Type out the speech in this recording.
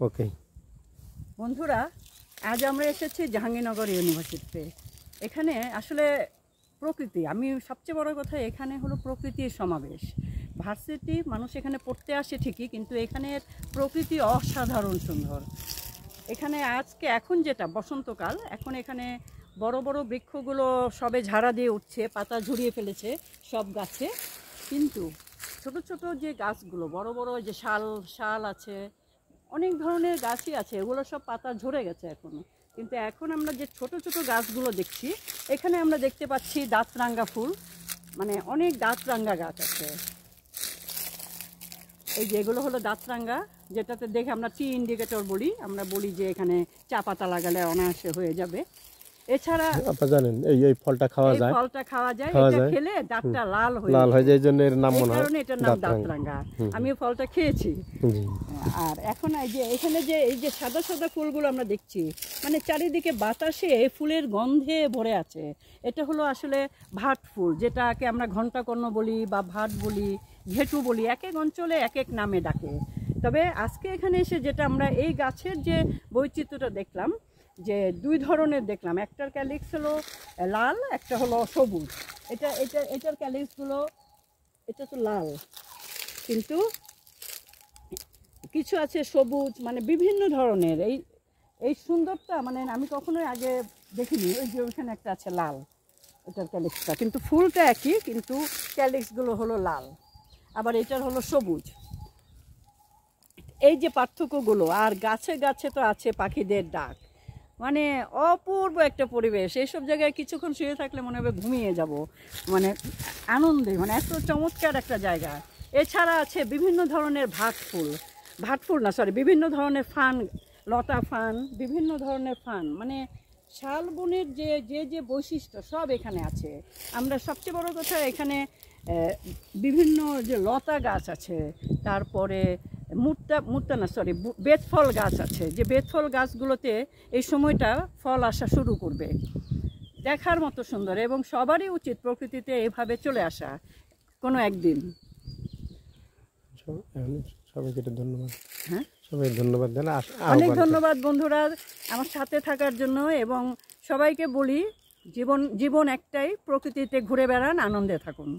ওকে বন্ধুরা, আজ আমরা এসেছি জাহাঙ্গীরনগর ইউনিভার্সিটিতে। এখানে আসলে প্রকৃতি, আমি সবচেয়ে বড় কথা এখানে হলো প্রকৃতির সমাবেশ। ভার্সিটি মানুষ এখানে পড়তে আসে ঠিকই, কিন্তু এখানের প্রকৃতি অসাধারণ সুন্দর। এখানে এখন যেটা বসন্তকাল, এখন এখানে বড় বড় বৃক্ষগুলো সবে ঝাড়া দিয়ে উঠছে, পাতা ঝরিয়ে ফেলেছে সব গাছে, কিন্তু ছোট ছোট যে গাছগুলো বড় বড় যে শাল আছে, অনেক ধরনের গাছই আছে, এগুলো সব পাতা ঝরে গেছে এখনো। কিন্তু এখন আমরা যে ছোট ছোট গাছগুলো দেখছি, এখানে আমরা দেখতে পাচ্ছি দাঁতরাঙ্গা ফুল, মানে অনেক দাঁতরাঙ্গা গাছ আছে। এই যে এগুলো হলো দাঁতরাঙ্গা, যেটাতে দেখে আমরা টি ইন্ডিকেটর বলি, আমরা বলি যে এখানে চা পাতা লাগালে অনায়াসে হয়ে যাবে। এছাড়া আপনারা জানেন এই ফলটা খাওয়া যায়, এটা খেলে দাঁতটা লাল হয়ে যায়, এইজন্য এর নাম মনে হয়, কারণে এটার নাম দাঁতরাঙ্গা। আমি ফলটা খেয়েছি। আর এখন এই যে এখানে যে এই যে সাদা সাদা ফুলগুলো আমরা দেখছি, মানে চারিদিকে বাতাসে ফুলের গন্ধে ভরে আছে। এটা হলো আসলে ভাট ফুল, যেটাকে আমরা ঘণ্টাকর্ণ বলি বা ভাট বলি, ঘেটু বলি, এক এক অঞ্চলে এক এক নামে ডাকে। তবে আজকে এখানে এসে যেটা আমরা এই গাছের যে বৈচিত্র্যটা দেখলাম, যে দুই ধরনের দেখলাম, একটার ক্যালিক্স হলো লাল, একটা হলো সবুজ। এটার ক্যালিক্সগুলো এটা তো লাল, কিন্তু কিছু আছে সবুজ, মানে বিভিন্ন ধরনের। এই সুন্দরটা মানে আমি কখনোই আগে দেখিনি। ওই যে ওইখানে একটা আছে লাল, এটার ক্যালিক্সটা, কিন্তু ফুলটা একই, কিন্তু ক্যালিক্সগুলো হলো লাল, আবার এটার হলো সবুজ। এই যে পার্থক্যগুলো, আর গাছে গাছে তো আছে পাখিদের ডাক, মানে অপূর্ব একটা পরিবেশ। এইসব জায়গায় কিছুক্ষণ শুয়ে থাকলে মনে হবে ঘুমিয়ে যাব, মানে আনন্দে, মানে এত চমৎকার একটা জায়গা। এছাড়া আছে বিভিন্ন ধরনের বিভিন্ন ধরনের ফান, লতা ফান, বিভিন্ন ধরনের ফান, মানে শালবনের যে বৈশিষ্ট্য সব এখানে আছে। আমরা সবচেয়ে বড় কথা এখানে বিভিন্ন যে লতা গাছ আছে, তারপরে বেতফল গাছ আছে, যে বেতফল গাছগুলোতে এই সময়টা ফল আসা শুরু করবে। দেখার মতো সুন্দর, এবং সবারই উচিত প্রকৃতিতে এভাবে চলে আসা কোনো একদিন। সবাইকে ধন্যবাদ। হ্যাঁ, সবাই ধন্যবাদ দেন, অনেক ধন্যবাদ বন্ধুরা আমার সাথে থাকার জন্য। এবং সবাইকে বলি, জীবন একটাই, প্রকৃতিতে ঘুরে বেড়ান, আনন্দে থাকুন।